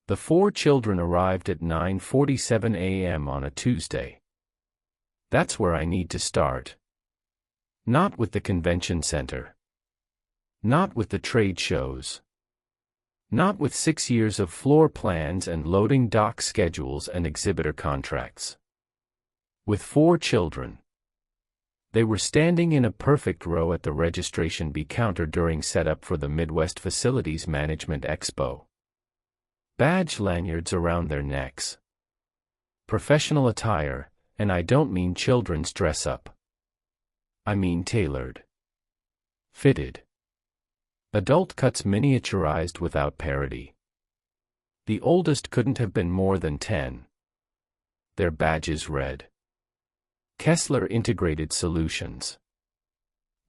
The 4 children arrived at 9:47 a.m. on a Tuesday. That's where I need to start. Not with the convention center. Not with the trade shows. Not with 6 years of floor plans and loading dock schedules and exhibitor contracts. With 4 children. They were standing in a perfect row at the registration B counter during setup for the Midwest Facilities Management Expo. Badge lanyards around their necks. Professional attire, and I don't mean children's dress-up. I mean tailored. Fitted. Adult cuts miniaturized without parody. The oldest couldn't have been more than 10. Their badges read: Kessler Integrated Solutions.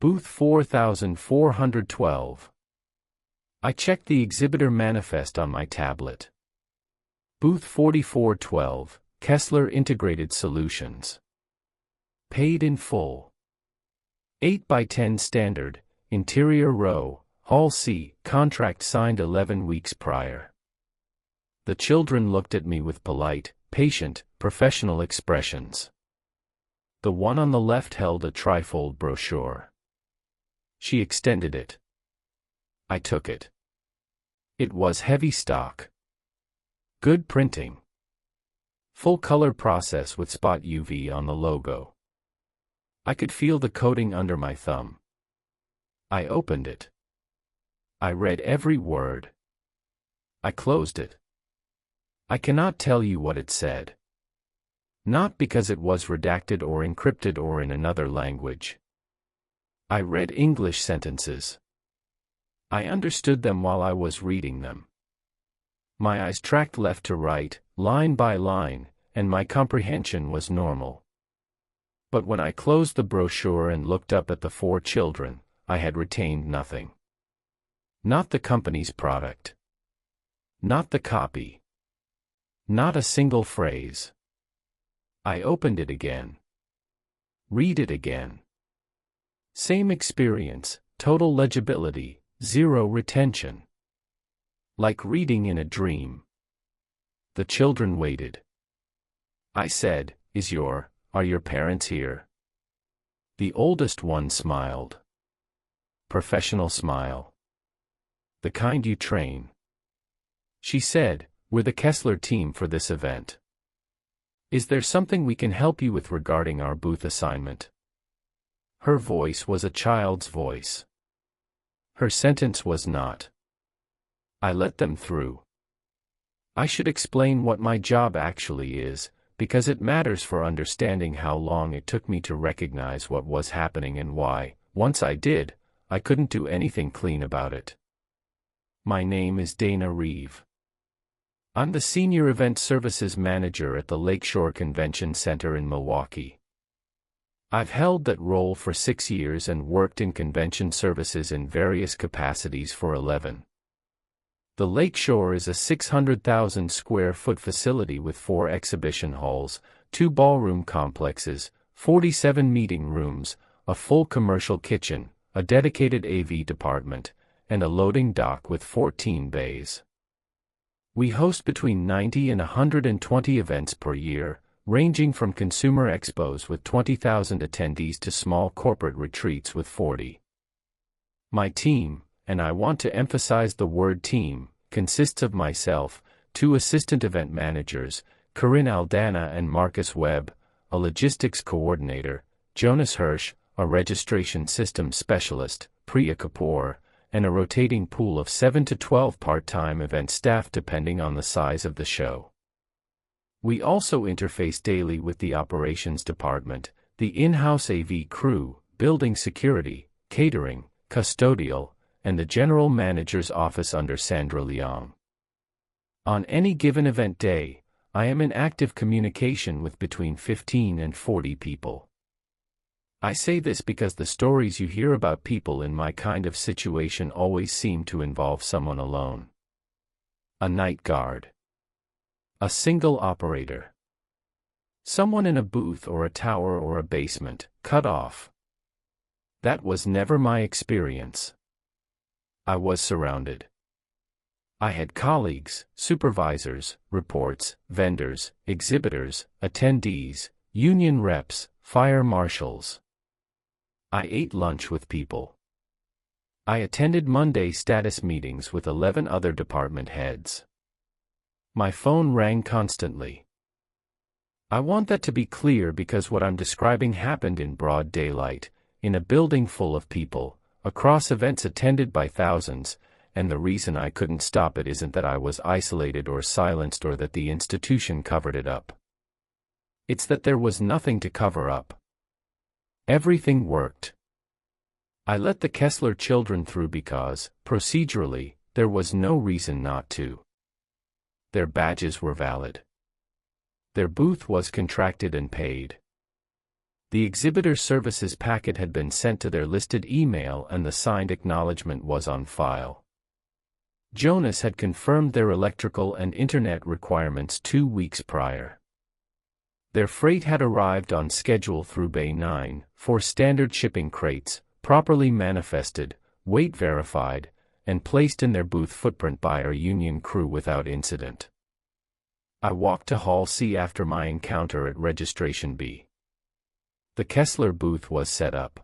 Booth 4412. I checked the exhibitor manifest on my tablet. Booth 4412, Kessler Integrated Solutions. Paid in full. 8x10 standard, interior row, Hall C, contract signed 11 weeks prior. The children looked at me with polite, patient, professional expressions. The one on the left held a trifold brochure. She extended it. I took it. It was heavy stock. Good printing. Full color process with spot UV on the logo. I could feel the coating under my thumb. I opened it. I read every word. I closed it. I cannot tell you what it said. Not because it was redacted or encrypted or in another language. I read English sentences. I understood them while I was reading them. My eyes tracked left to right, line by line, and my comprehension was normal. But when I closed the brochure and looked up at the 4 children, I had retained nothing. Not the company's product. Not the copy. Not a single phrase. I opened it again. Read it again. Same experience, total legibility, 0 retention. Like reading in a dream. The children waited. I said, Are your parents here? The oldest one smiled. Professional smile. The kind you train. She said, We're the Kessler team for this event. Is there something we can help you with regarding our booth assignment? Her voice was a child's voice. Her sentence was not. I let them through. I should explain what my job actually is, because it matters for understanding how long it took me to recognize what was happening and why, once I did, I couldn't do anything clean about it. My name is Dana Reeve. I'm the Senior Event Services Manager at the Lakeshore Convention Center in Milwaukee. I've held that role for 6 years and worked in convention services in various capacities for 11. The Lakeshore is a 600,000 square foot facility with 4 exhibition halls, 2 ballroom complexes, 47 meeting rooms, a full commercial kitchen, a dedicated AV department, and a loading dock with 14 bays. We host between 90 and 120 events per year, ranging from consumer expos with 20,000 attendees to small corporate retreats with 40. My team, and I want to emphasize the word team, consists of myself, 2 assistant event managers, Corinne Aldana and Marcus Webb, a logistics coordinator, Jonas Hirsch, a registration systems specialist, Priya Kapoor, and a rotating pool of 7 to 12 part-time event staff depending on the size of the show. We also interface daily with the operations department, the in-house AV crew, building security, catering, custodial, and the general manager's office under Sandra Leong. On any given event day, I am in active communication with between 15 and 40 people. I say this because the stories you hear about people in my kind of situation always seem to involve someone alone. A night guard. A single operator. Someone in a booth or a tower or a basement, cut off. That was never my experience. I was surrounded. I had colleagues, supervisors, reports, vendors, exhibitors, attendees, union reps, fire marshals. I ate lunch with people. I attended Monday status meetings with 11 other department heads. My phone rang constantly. I want that to be clear because what I'm describing happened in broad daylight, in a building full of people, across events attended by thousands, and the reason I couldn't stop it isn't that I was isolated or silenced or that the institution covered it up. It's that there was nothing to cover up. Everything worked. I let the Kessler children through because, procedurally, there was no reason not to. Their badges were valid. Their booth was contracted and paid. The exhibitor services packet had been sent to their listed email and the signed acknowledgement was on file. Jonas had confirmed their electrical and internet requirements 2 weeks prior. Their freight had arrived on schedule through Bay 9, 4 standard shipping crates, properly manifested, weight verified, and placed in their booth footprint by our union crew without incident. I walked to Hall C after my encounter at Registration B. The Kessler booth was set up.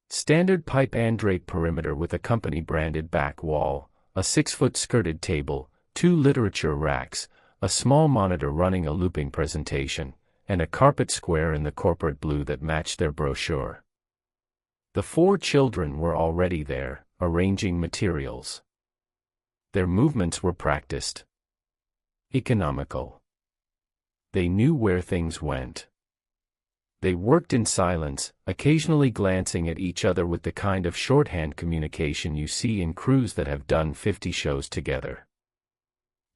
Standard pipe and drape perimeter with a company-branded back wall, a 6-foot skirted table, 2 literature racks, a small monitor running a looping presentation, and a carpet square in the corporate blue that matched their brochure. The 4 children were already there, arranging materials. Their movements were practiced. Economical. They knew where things went. They worked in silence, occasionally glancing at each other with the kind of shorthand communication you see in crews that have done 50 shows together.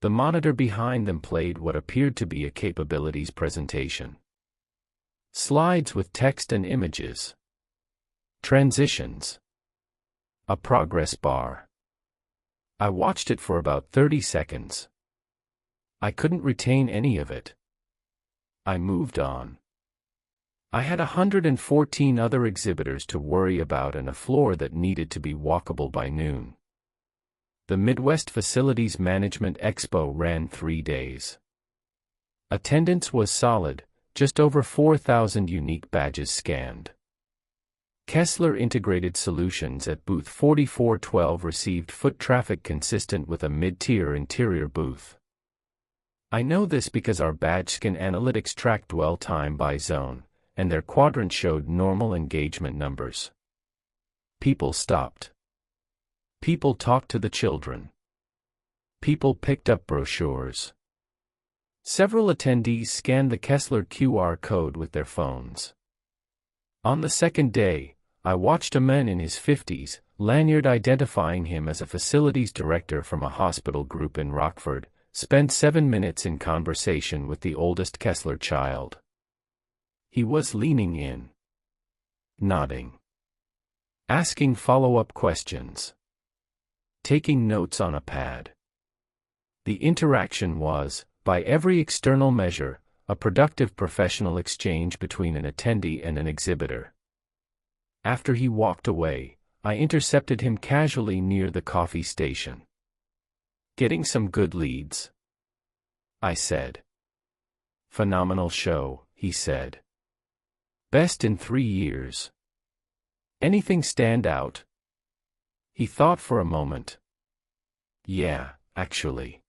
The monitor behind them played what appeared to be a capabilities presentation. Slides with text and images. Transitions. A progress bar. I watched it for about 30 seconds. I couldn't retain any of it. I moved on. I had 114 other exhibitors to worry about and a floor that needed to be walkable by noon. The Midwest Facilities Management Expo ran 3 days. Attendance was solid, just over 4,000 unique badges scanned. Kessler Integrated Solutions at booth 4412 received foot traffic consistent with a mid-tier interior booth. I know this because our badge scan analytics tracked dwell time by zone, and their quadrant showed normal engagement numbers. People stopped. People talked to the children. People picked up brochures. Several attendees scanned the Kessler QR code with their phones. On the second day, I watched a man in his 50s, lanyard identifying him as a facilities director from a hospital group in Rockford, spend 7 minutes in conversation with the oldest Kessler child. He was leaning in, nodding, asking follow-up questions, taking notes on a pad. The interaction was, by every external measure, a productive professional exchange between an attendee and an exhibitor. After he walked away, I intercepted him casually near the coffee station. "Getting some good leads?" I said. "Phenomenal show," he said. "Best in 3 years. Anything stand out?" He thought for a moment. "Yeah, actually.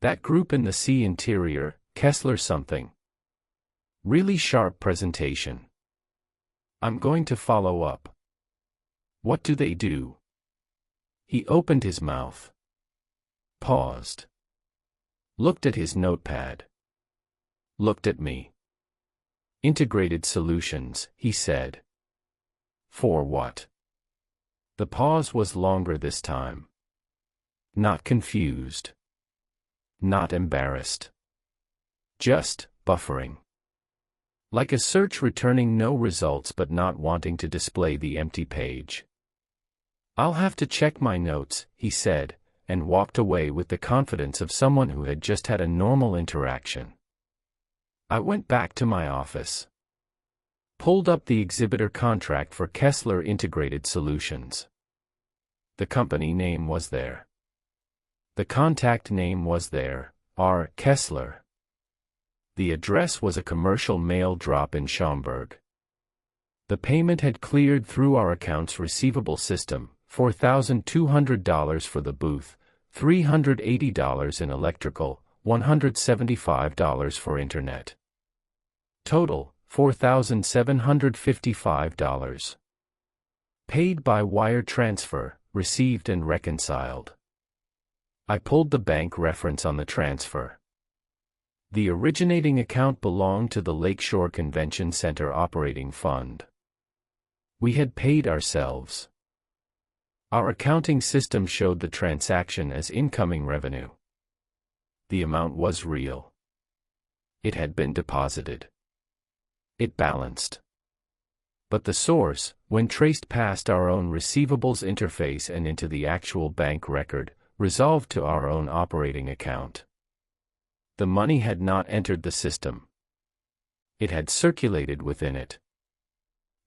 That group in the C interior, Kessler something. Really sharp presentation. I'm going to follow up." "What do they do?" He opened his mouth. Paused. Looked at his notepad. Looked at me. "Integrated solutions," he said. "For what?" The pause was longer this time. Not confused. Not embarrassed. Just buffering. Like a search returning no results but not wanting to display the empty page. "I'll have to check my notes," he said, and walked away with the confidence of someone who had just had a normal interaction. I went back to my office. Pulled up the exhibitor contract for Kessler Integrated Solutions. The company name was there. The contact name was there, R. Kessler. The address was a commercial mail drop in Schaumburg. The payment had cleared through our accounts receivable system, $4,200 for the booth, $380 in electrical, $175 for internet. Total, $4,755. Paid by wire transfer, received and reconciled. I pulled the bank reference on the transfer. The originating account belonged to the Lakeshore Convention Center Operating Fund. We had paid ourselves. Our accounting system showed the transaction as incoming revenue. The amount was real. It had been deposited. It balanced. But the source, when traced past our own receivables interface and into the actual bank record, resolved to our own operating account. The money had not entered the system. It had circulated within it.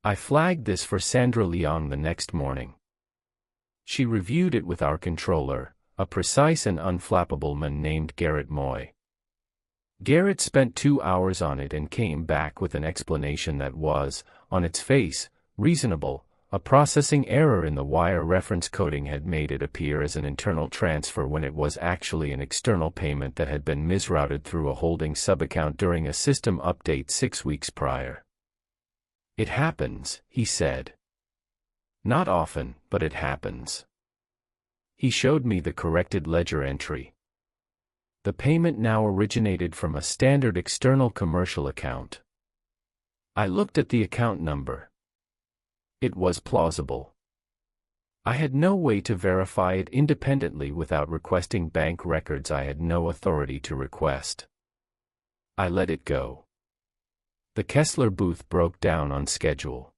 I flagged this for Sandra Leong the next morning. She reviewed it with our controller, a precise and unflappable man named Garrett Moy. Garrett spent 2 hours on it and came back with an explanation that was, on its face, reasonable. A processing error in the wire reference coding had made it appear as an internal transfer when it was actually an external payment that had been misrouted through a holding subaccount during a system update 6 weeks prior. It happens, he said. Not often, but it happens. He showed me the corrected ledger entry. The payment now originated from a standard external commercial account. I looked at the account number. It was plausible. I had no way to verify it independently without requesting bank records I had no authority to request. I let it go. The Kessler booth broke down on schedule.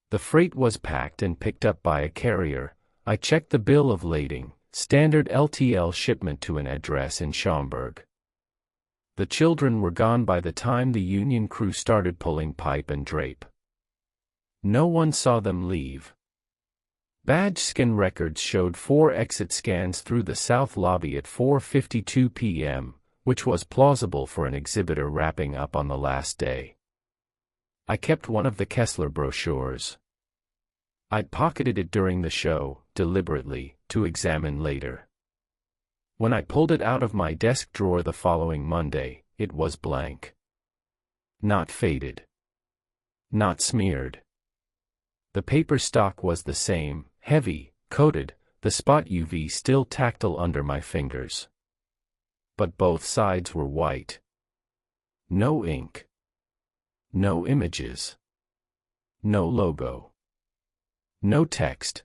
The freight was packed and picked up by a carrier. I checked the bill of lading, standard LTL shipment to an address in Schaumburg. The children were gone by the time the union crew started pulling pipe and drape. No one saw them leave. Badge scan records showed 4 exit scans through the south lobby at 4:52 p.m., which was plausible for an exhibitor wrapping up on the last day. I kept one of the Kessler brochures. I'd pocketed it during the show, deliberately, to examine later. When I pulled it out of my desk drawer the following Monday, it was blank. Not faded. Not smeared. The paper stock was the same, heavy, coated, the spot UV still tactile under my fingers. But both sides were white. No ink. No images. No logo. No text.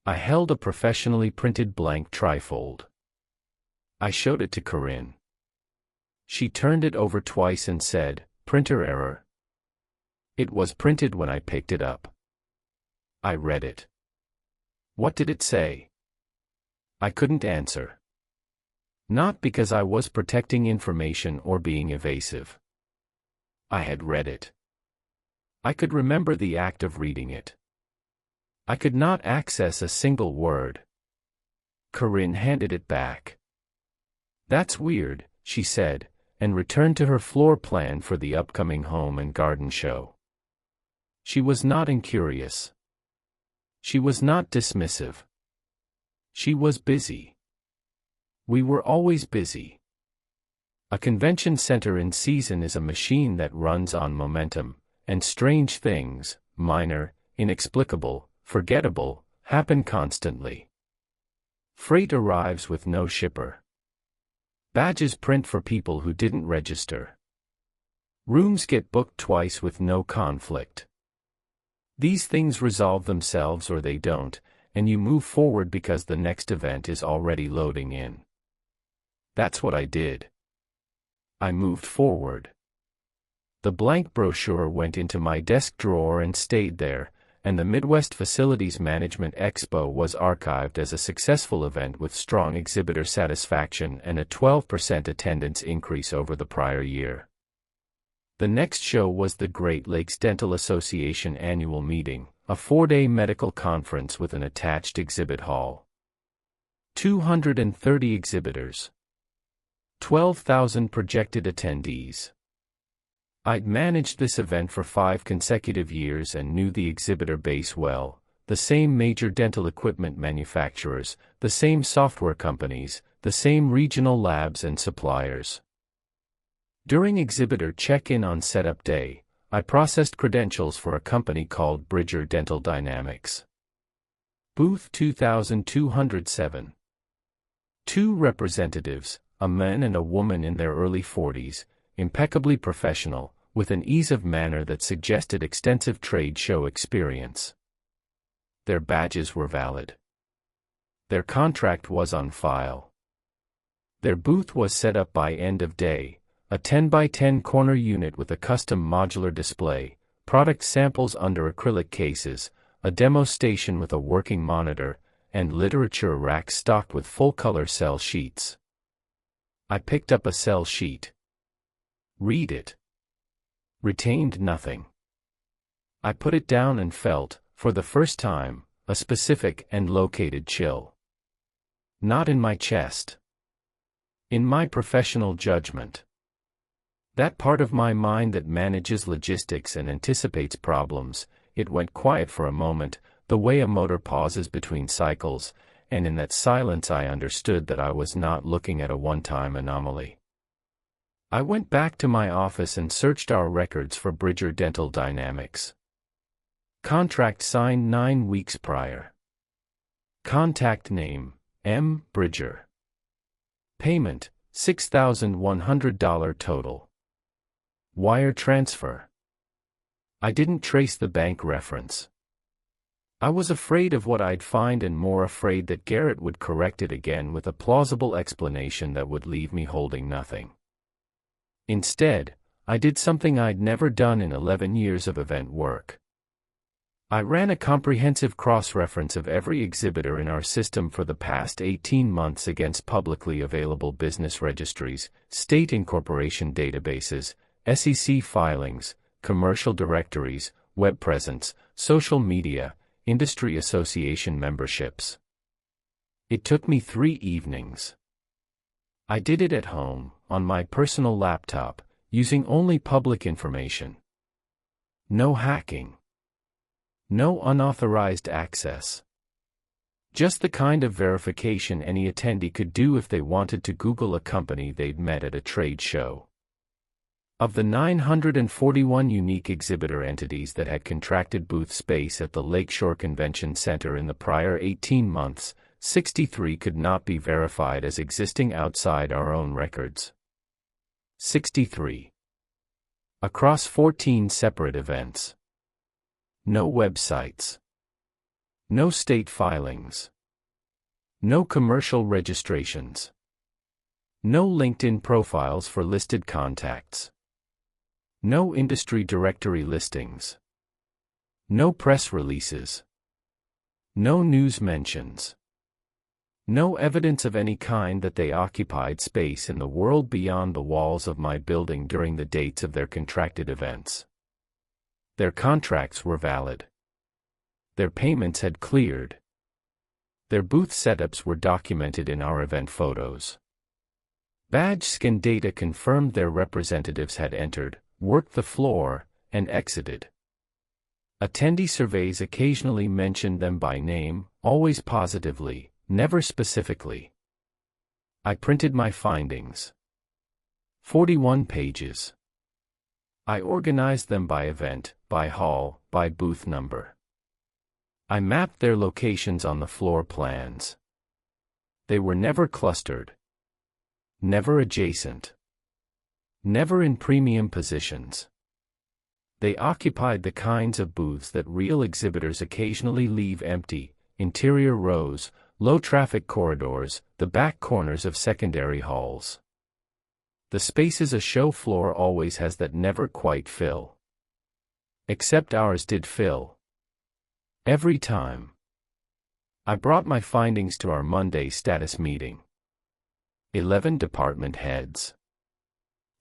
I held a professionally printed blank trifold. I showed it to Corinne. She turned it over twice and said, "Printer error." It was printed when I picked it up. I read it. What did it say? I couldn't answer. Not because I was protecting information or being evasive. I had read it. I could remember the act of reading it. I could not access a single word. Corinne handed it back. "That's weird," she said, and returned to her floor plan for the upcoming home and garden show. She was not incurious. She was not dismissive. She was busy. We were always busy. A convention center in season is a machine that runs on momentum, and strange things, minor, inexplicable, forgettable, happen constantly. Freight arrives with no shipper. Badges print for people who didn't register. Rooms get booked twice with no conflict. These things resolve themselves or they don't, and you move forward because the next event is already loading in. That's what I did. I moved forward. The blank brochure went into my desk drawer and stayed there, and the Midwest Facilities Management Expo was archived as a successful event with strong exhibitor satisfaction and a 12% attendance increase over the prior year. The next show was the Great Lakes Dental Association annual meeting, a 4-day medical conference with an attached exhibit hall. 230 exhibitors. 12,000 projected attendees. I'd managed this event for 5 consecutive years and knew the exhibitor base well, the same major dental equipment manufacturers, the same software companies, the same regional labs and suppliers. During exhibitor check-in on setup day, I processed credentials for a company called Bridger Dental Dynamics. Booth 2207. 2 representatives, a man and a woman in their early 40s, impeccably professional, with an ease of manner that suggested extensive trade show experience. Their badges were valid. Their contract was on file. Their booth was set up by end of day, a 10 by 10 corner unit with a custom modular display, product samples under acrylic cases, a demo station with a working monitor, and literature racks stocked with full-color cell sheets. I picked up a cell sheet. Read it. Retained nothing. I put it down and felt, for the first time, a specific and located chill. Not in my chest. In my professional judgment. That part of my mind that manages logistics and anticipates problems, it went quiet for a moment, the way a motor pauses between cycles, and in that silence I understood that I was not looking at a one-time anomaly. I went back to my office and searched our records for Bridger Dental Dynamics. Contract signed 9 weeks prior. Contact name, M. Bridger. Payment, $6,100 total. Wire transfer. I didn't trace the bank reference. I was afraid of what I'd find and more afraid that Garrett would correct it again with a plausible explanation that would leave me holding nothing. Instead, I did something I'd never done in 11 years of event work. I ran a comprehensive cross-reference of every exhibitor in our system for the past 18 months against publicly available business registries, state incorporation databases, SEC filings, commercial directories, web presence, social media, industry association memberships. It took me 3 evenings. I did it at home, on my personal laptop, using only public information. No hacking. No unauthorized access. Just the kind of verification any attendee could do if they wanted to Google a company they'd met at a trade show. Of the 941 unique exhibitor entities that had contracted booth space at the Lakeshore Convention Center in the prior 18 months, 63 could not be verified as existing outside our own records. 63. Across 14 separate events. No websites. No state filings. No commercial registrations. No LinkedIn profiles for listed contacts. No industry directory listings. No press releases. No news mentions. No evidence of any kind that they occupied space in the world beyond the walls of my building during the dates of their contracted events. Their contracts were valid. Their payments had cleared. Their booth setups were documented in our event photos. Badge scan data confirmed their representatives had entered, worked the floor, and exited. Attendee surveys occasionally mentioned them by name, always positively, never specifically. I printed my findings. 41 pages. I organized them by event, by hall, by booth number. I mapped their locations on the floor plans. They were never clustered. Never adjacent. Never in premium positions. They occupied the kinds of booths that real exhibitors occasionally leave empty: interior rows, low-traffic corridors, the back corners of secondary halls. The spaces a show floor always has that never quite fill. Except ours did fill. Every time. I brought my findings to our Monday status meeting. 11 department heads.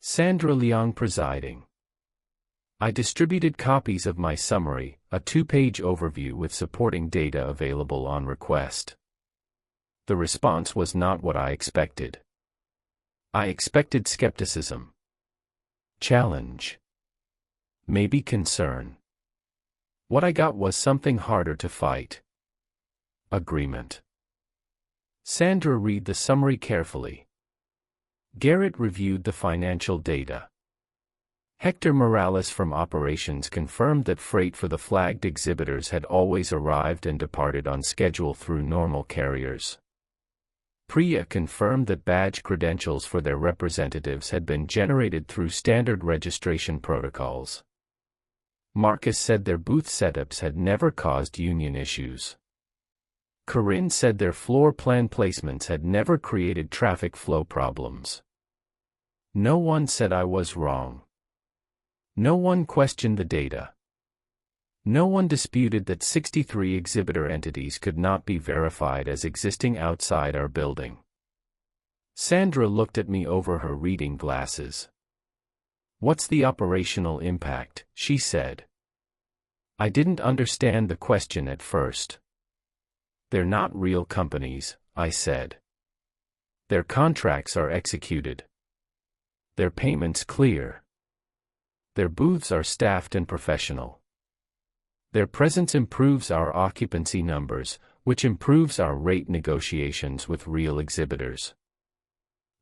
Sandra Leong presiding. I distributed copies of my summary, a 2-page overview with supporting data available on request. The response was not what I expected. I expected skepticism, challenge, maybe concern. What I got was something harder to fight. Agreement. Sandra read the summary carefully. Garrett reviewed the financial data. Hector Morales from operations confirmed that freight for the flagged exhibitors had always arrived and departed on schedule through normal carriers. Priya confirmed that badge credentials for their representatives had been generated through standard registration protocols. Marcus said their booth setups had never caused union issues. Corinne said their floor plan placements had never created traffic flow problems. No one said I was wrong. No one questioned the data. No one disputed that 63 exhibitor entities could not be verified as existing outside our building. Sandra looked at me over her reading glasses. "What's the operational impact?" she said. I didn't understand the question at first. "They're not real companies," I said. "Their contracts are executed. Their payments clear. Their booths are staffed and professional. Their presence improves our occupancy numbers, which improves our rate negotiations with real exhibitors.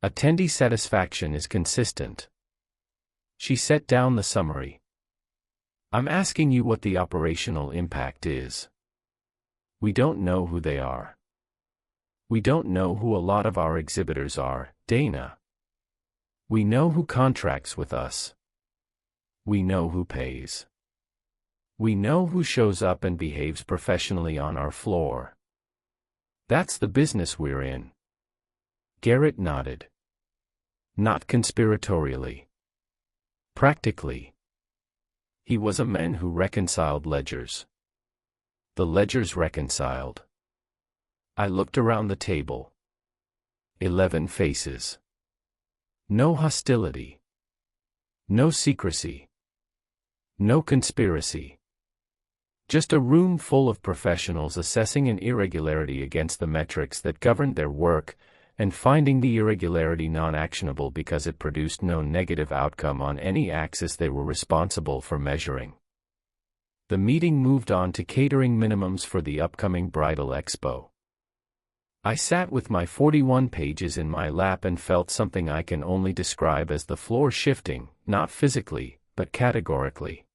Attendee satisfaction is consistent." She set down the summary. "I'm asking you what the operational impact is. We don't know who they are. We don't know who a lot of our exhibitors are, Dana. We know who contracts with us. We know who pays. We know who shows up and behaves professionally on our floor. That's the business we're in." Garrett nodded. Not conspiratorially. Practically. He was a man who reconciled ledgers. The ledgers reconciled. I looked around the table. 11 faces. No hostility. No secrecy. No conspiracy. Just a room full of professionals assessing an irregularity against the metrics that governed their work, and finding the irregularity non-actionable because it produced no negative outcome on any axis they were responsible for measuring. The meeting moved on to catering minimums for the upcoming bridal expo. I sat with my 41 pages in my lap and felt something I can only describe as the floor shifting, not physically, but categorically.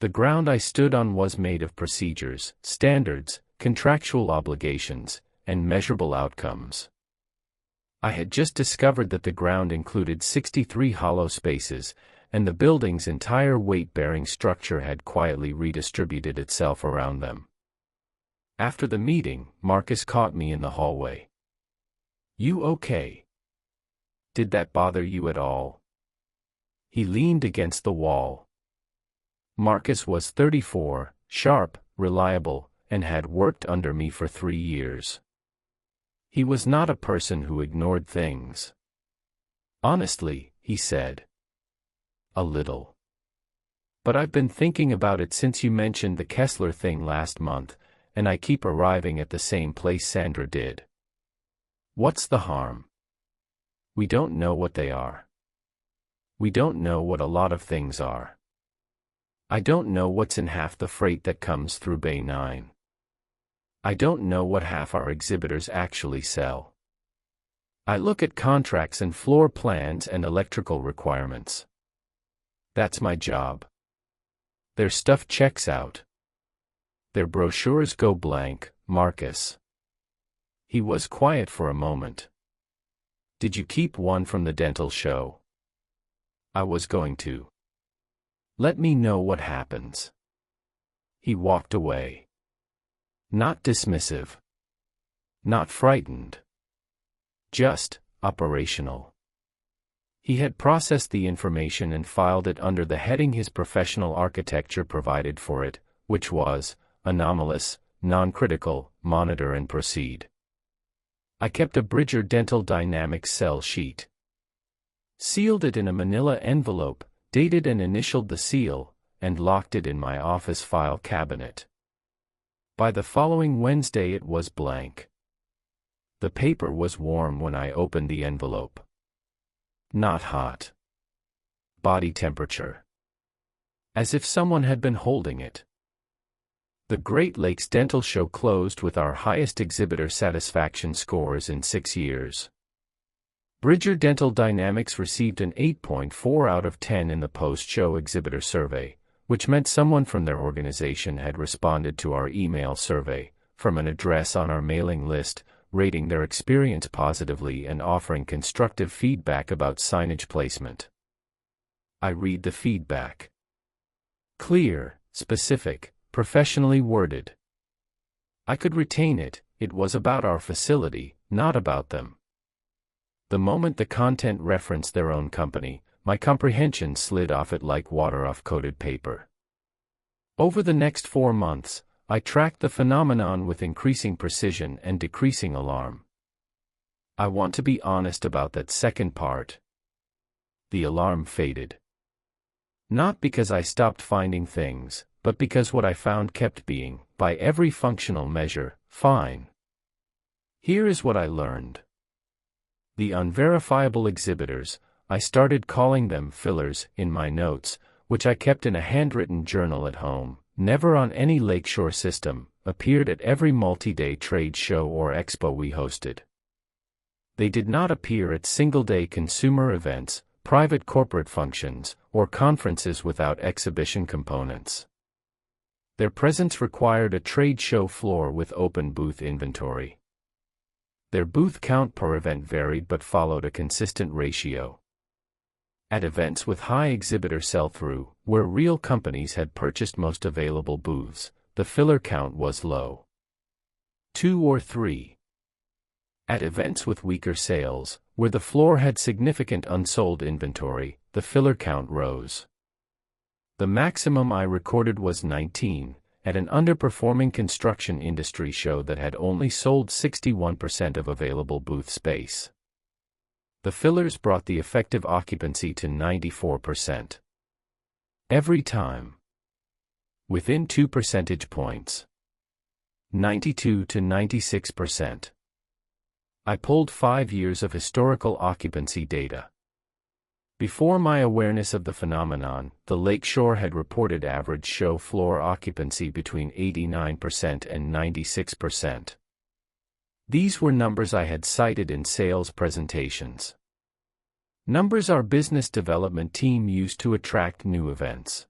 The ground I stood on was made of procedures, standards, contractual obligations, and measurable outcomes. I had just discovered that the ground included 63 hollow spaces, and the building's entire weight-bearing structure had quietly redistributed itself around them. After the meeting, Marcus caught me in the hallway. "You okay? Did that bother you at all?" He leaned against the wall. Marcus was 34, sharp, reliable, and had worked under me for 3 years. He was not a person who ignored things. "Honestly," he said. "A little. But I've been thinking about it since you mentioned the Kessler thing last month, and I keep arriving at the same place Sandra did. What's the harm? We don't know what they are. We don't know what a lot of things are. I don't know what's in half the freight that comes through Bay 9. I don't know what half our exhibitors actually sell. I look at contracts and floor plans and electrical requirements. That's my job. Their stuff checks out. Their brochures go blank, Marcus." He was quiet for a moment. "Did you keep one from the dental show?" "I was going to. Let me know what happens." He walked away. Not dismissive. Not frightened. Just operational. He had processed the information and filed it under the heading his professional architecture provided for it, which was anomalous, non-critical, monitor and proceed. I kept a Bridger Dental Dynamics cell sheet. Sealed it in a manila envelope, dated and initialed the seal, and locked it in my office file cabinet. By the following Wednesday it was blank. The paper was warm when I opened the envelope. Not hot. Body temperature. As if someone had been holding it. The Great Lakes Dental Show closed with our highest exhibitor satisfaction scores in 6 years. Bridger Dental Dynamics received an 8.4 out of 10 in the post-show exhibitor survey, which meant someone from their organization had responded to our email survey, from an address on our mailing list, rating their experience positively and offering constructive feedback about signage placement. I read the feedback. Clear, specific, professionally worded. I could retain it. It was about our facility, not about them. The moment the content referenced their own company, my comprehension slid off it like water off coated paper. Over the next 4 months, I tracked the phenomenon with increasing precision and decreasing alarm. I want to be honest about that second part. The alarm faded. Not because I stopped finding things, but because what I found kept being, by every functional measure, fine. Here is what I learned. The unverifiable exhibitors, I started calling them fillers, in my notes, which I kept in a handwritten journal at home, never on any lakeshore system, appeared at every multi-day trade show or expo we hosted. They did not appear at single-day consumer events, private corporate functions, or conferences without exhibition components. Their presence required a trade show floor with open booth inventory. Their booth count per event varied but followed a consistent ratio. At events with high exhibitor sell-through, where real companies had purchased most available booths, the filler count was low. 2 or 3. At events with weaker sales, where the floor had significant unsold inventory, the filler count rose. The maximum I recorded was 19, at an underperforming construction industry show that had only sold 61% of available booth space. The fillers brought the effective occupancy to 94%. Every time. Within 2 percentage points. 92 to 96%. I pulled 5 years of historical occupancy data. Before my awareness of the phenomenon, the Lakeshore had reported average show floor occupancy between 89% and 96%. These were numbers I had cited in sales presentations. Numbers our business development team used to attract new events.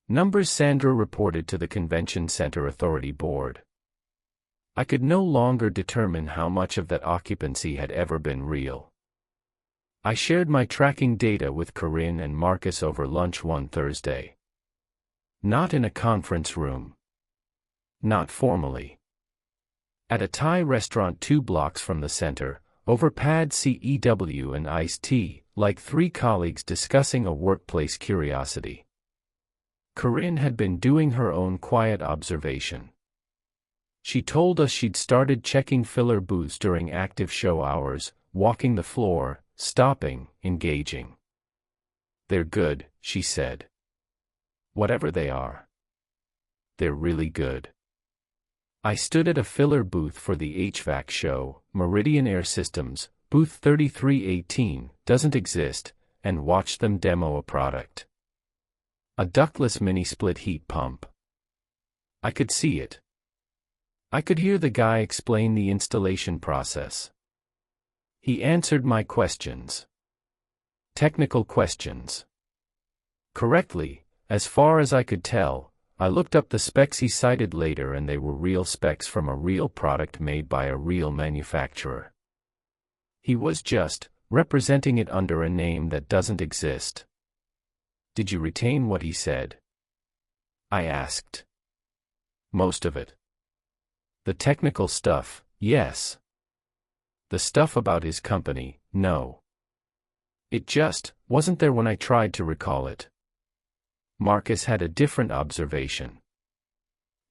Numbers Sandra reported to the Convention Center Authority Board. I could no longer determine how much of that occupancy had ever been real. I shared my tracking data with Corinne and Marcus over lunch one Thursday. Not in a conference room. Not formally. At a Thai restaurant 2 blocks from the center, over pad CEW and iced tea, like 3 colleagues discussing a workplace curiosity. Corinne had been doing her own quiet observation. She told us she'd started checking filler booths during active show hours, walking the floor, stopping, engaging. They're good, she said. Whatever they are. They're really good. I stood at a filler booth for the HVAC show, Meridian Air Systems, booth 3318, doesn't exist, and watched them demo a product. A ductless mini-split heat pump. I could see it. I could hear the guy explain the installation process. He answered my questions. Technical questions. Correctly, as far as I could tell. I looked up the specs he cited later and they were real specs from a real product made by a real manufacturer. He was just representing it under a name that doesn't exist. Did you retain what he said? I asked. Most of it. The technical stuff, yes. The stuff about his company, no. It just wasn't there when I tried to recall it. Marcus had a different observation.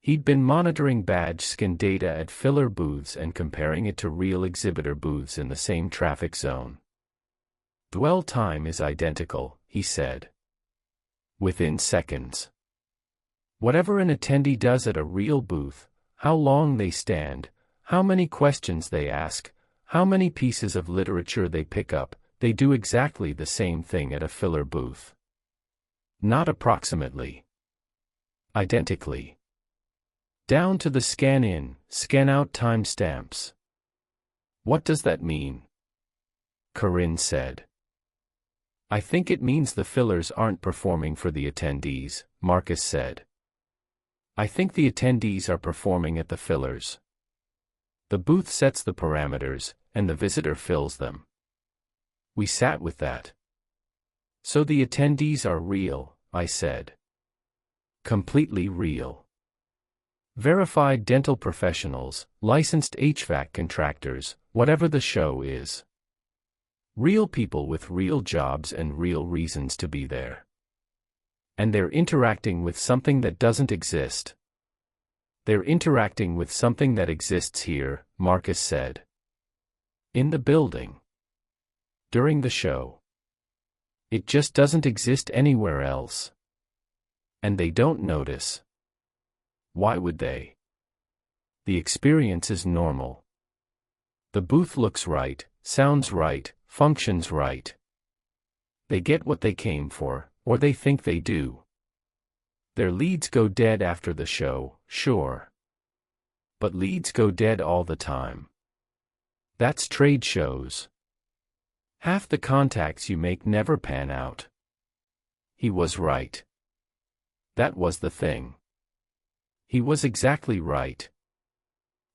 He'd been monitoring badge scan data at filler booths and comparing it to real exhibitor booths in the same traffic zone. Dwell time is identical, he said. Within seconds. Whatever an attendee does at a real booth, how long they stand, How many questions they ask, how many pieces of literature they pick up, they do exactly the same thing at a filler booth. Not approximately. Identically. Down to the scan in, scan out timestamps. What does that mean? Corinne said. I think it means the fillers aren't performing for the attendees, Marcus said. I think the attendees are performing at the fillers. The booth sets the parameters, and the visitor fills them. We sat with that. So the attendees are real, I said. Completely real. Verified dental professionals, licensed HVAC contractors, whatever the show is. Real people with real jobs and real reasons to be there. And they're interacting with something that doesn't exist. They're interacting with something that exists here, Marcus said. In the building. During the show. It just doesn't exist anywhere else. And they don't notice. Why would they? The experience is normal. The booth looks right, sounds right, functions right. They get what they came for, or they think they do. Their leads go dead after the show, sure. But leads go dead all the time. That's trade shows. Half the contacts you make never pan out. He was right. That was the thing. He was exactly right.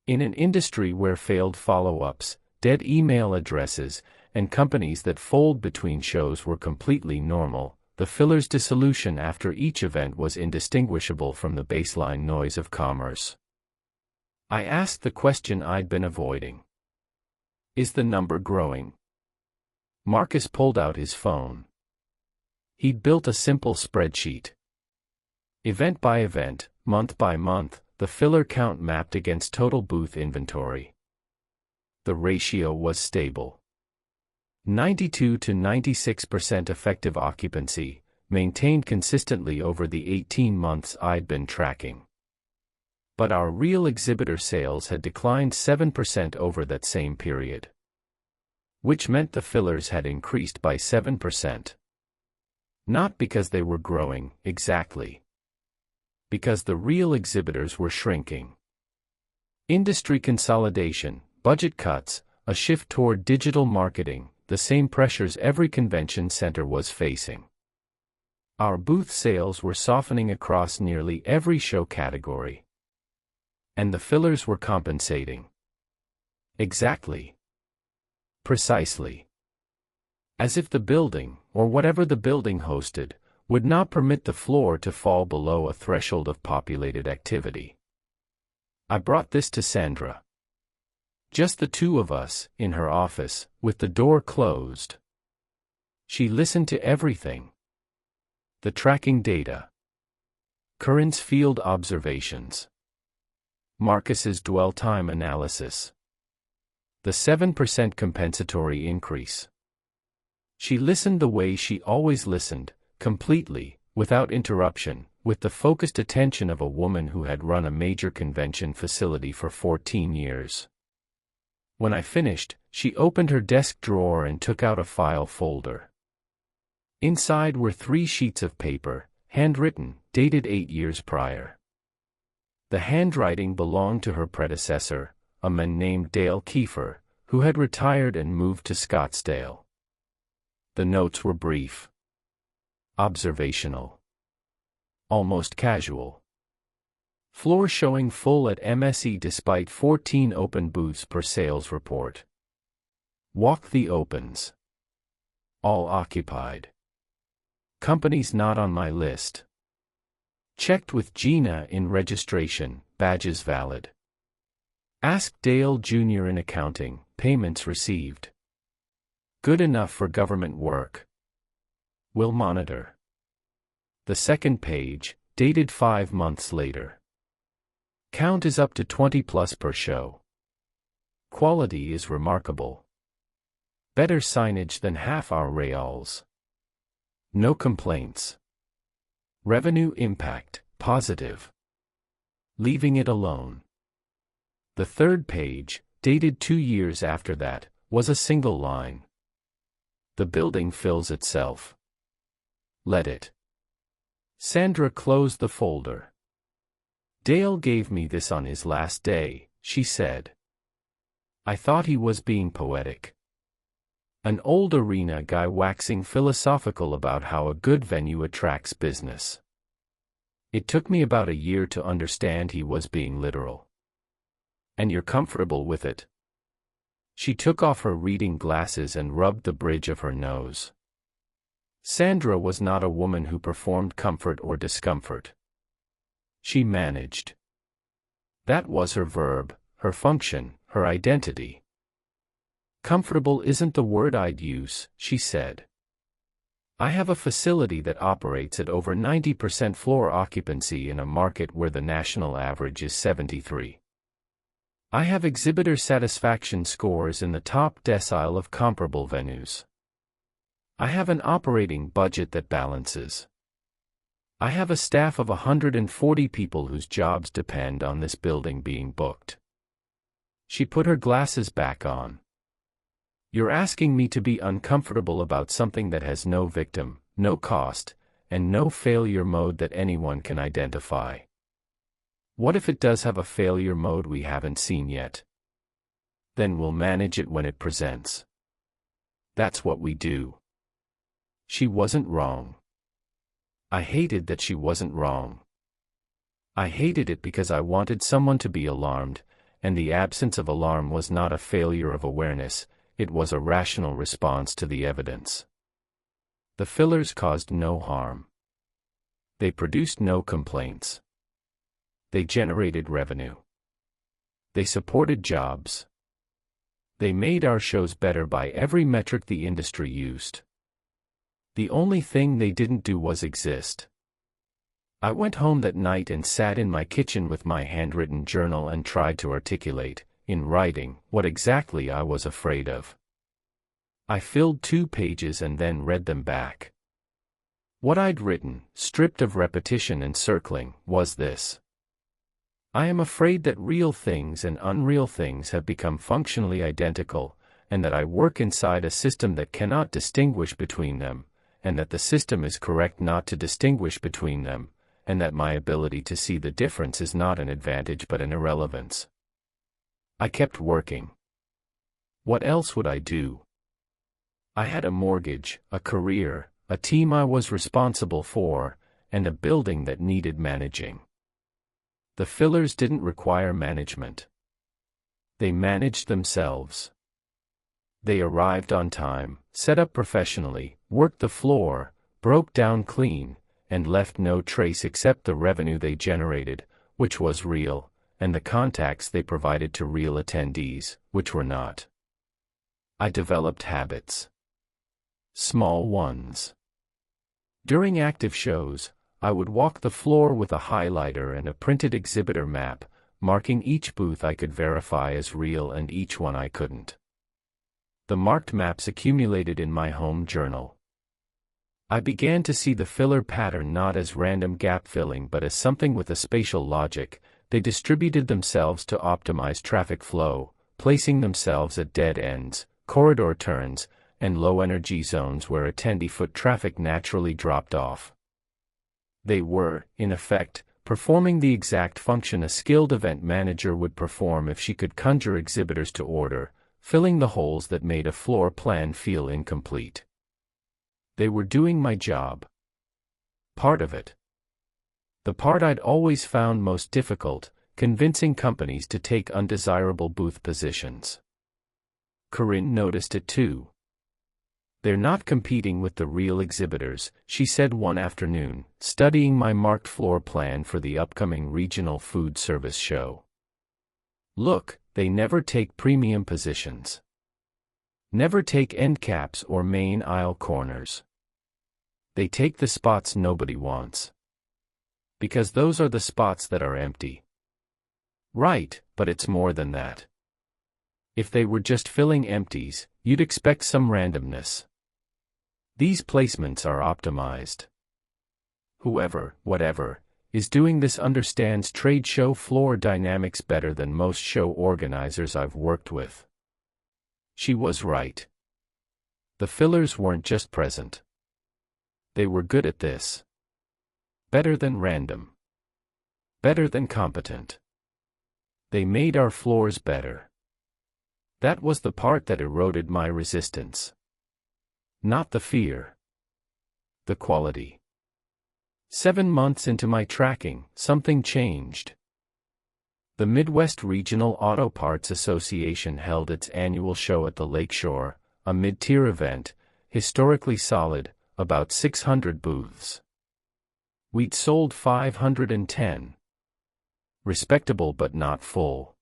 In an industry where failed follow-ups, dead email addresses, and companies that fold between shows were completely normal, the filler's dissolution after each event was indistinguishable from the baseline noise of commerce. I asked the question I'd been avoiding. Is the number growing? Marcus pulled out his phone. He'd built a simple spreadsheet. Event by event, month by month, the filler count mapped against total booth inventory. The ratio was stable. 92 to 96% effective occupancy, maintained consistently over the 18 months I'd been tracking. But our real exhibitor sales had declined 7% over that same period. Which meant the fillers had increased by 7%. Not because they were growing, exactly. Because the real exhibitors were shrinking. Industry consolidation, budget cuts, a shift toward digital marketing, the same pressures every convention center was facing. Our booth sales were softening across nearly every show category. And the fillers were compensating. Exactly. Precisely. As if the building, or whatever the building hosted, would not permit the floor to fall below a threshold of populated activity. I brought this to Sandra. Just the two of us, in her office, with the door closed. She listened to everything. The tracking data. Corinne's field observations. Marcus's dwell time analysis. The 7% compensatory increase. She listened the way she always listened, completely, without interruption, with the focused attention of a woman who had run a major convention facility for 14 years. When I finished, she opened her desk drawer and took out a file folder. Inside were 3 sheets of paper, handwritten, dated 8 years prior. The handwriting belonged to her predecessor, a man named Dale Kiefer, who had retired and moved to Scottsdale. The notes were brief. Observational. Almost casual. Floor showing full at MSE despite 14 open booths per sales report. Walk the opens. All occupied. Companies not on my list. Checked with Gina in registration, badges valid. Asked Dale Jr. in accounting, payments received. Good enough for government work. Will monitor. The second page, dated 5 months later. Count is up to 20 plus per show. Quality is remarkable. Better signage than half our reals. No complaints. Revenue impact, positive. Leaving it alone. The third page, dated 2 years after that, was a single line. The building fills itself. Let it. Sandra closed the folder. Dale gave me this on his last day, she said. I thought he was being poetic. An old arena guy waxing philosophical about how a good venue attracts business. It took me about a year to understand he was being literal. And you're comfortable with it? She took off her reading glasses and rubbed the bridge of her nose. Sandra was not a woman who performed comfort or discomfort. She managed. That was her verb, her function, her identity. Comfortable isn't the word I'd use, she said. I have a facility that operates at over 90% floor occupancy in a market where the national average is 73. I have exhibitor satisfaction scores in the top decile of comparable venues. I have an operating budget that balances. I have a staff of 140 people whose jobs depend on this building being booked. She put her glasses back on. You're asking me to be uncomfortable about something that has no victim, no cost, and no failure mode that anyone can identify. What if it does have a failure mode we haven't seen yet? Then we'll manage it when it presents. That's what we do. She wasn't wrong. I hated that she wasn't wrong. I hated it because I wanted someone to be alarmed, and the absence of alarm was not a failure of awareness, it was a rational response to the evidence. The fillers caused no harm. They produced no complaints. They generated revenue. They supported jobs. They made our shows better by every metric the industry used. The only thing they didn't do was exist. I went home that night and sat in my kitchen with my handwritten journal and tried to articulate, in writing, what exactly I was afraid of. I filled 2 pages and then read them back. What I'd written, stripped of repetition and circling, was this. I am afraid that real things and unreal things have become functionally identical, and that I work inside a system that cannot distinguish between them, and that the system is correct not to distinguish between them, and that my ability to see the difference is not an advantage but an irrelevance. I kept working. What else would I do? I had a mortgage, a career, a team I was responsible for, and a building that needed managing. The fillers didn't require management. They managed themselves. They arrived on time, set up professionally, worked the floor, broke down clean, and left no trace except the revenue they generated, which was real, and the contacts they provided to real attendees, which were not. I developed habits. Small ones. During active shows, I would walk the floor with a highlighter and a printed exhibitor map, marking each booth I could verify as real and each one I couldn't. The marked maps accumulated in my home journal. I began to see the filler pattern not as random gap filling but as something with a spatial logic. They distributed themselves to optimize traffic flow, placing themselves at dead ends, corridor turns, and low-energy zones where attendee foot traffic naturally dropped off. They were, in effect, performing the exact function a skilled event manager would perform if she could conjure exhibitors to order, filling the holes that made a floor plan feel incomplete. They were doing my job. Part of it. The part I'd always found most difficult, convincing companies to take undesirable booth positions. Corinne noticed it too. They're not competing with the real exhibitors, she said one afternoon, studying my marked floor plan for the upcoming regional food service show. Look, they never take premium positions. Never take end caps or main aisle corners. They take the spots nobody wants. Because those are the spots that are empty. Right, but it's more than that. If they were just filling empties, you'd expect some randomness. These placements are optimized. Whoever, whatever, is doing this understands trade show floor dynamics better than most show organizers I've worked with. She was right. The fillers weren't just present. They were good at this. Better than random. Better than competent. They made our floors better. That was the part that eroded my resistance. Not the fear. The quality. 7 months into my tracking, something changed. The Midwest Regional Auto Parts Association held its annual show at the Lakeshore, a mid-tier event, historically solid, about 600 booths. We'd sold 510. Respectable but not full.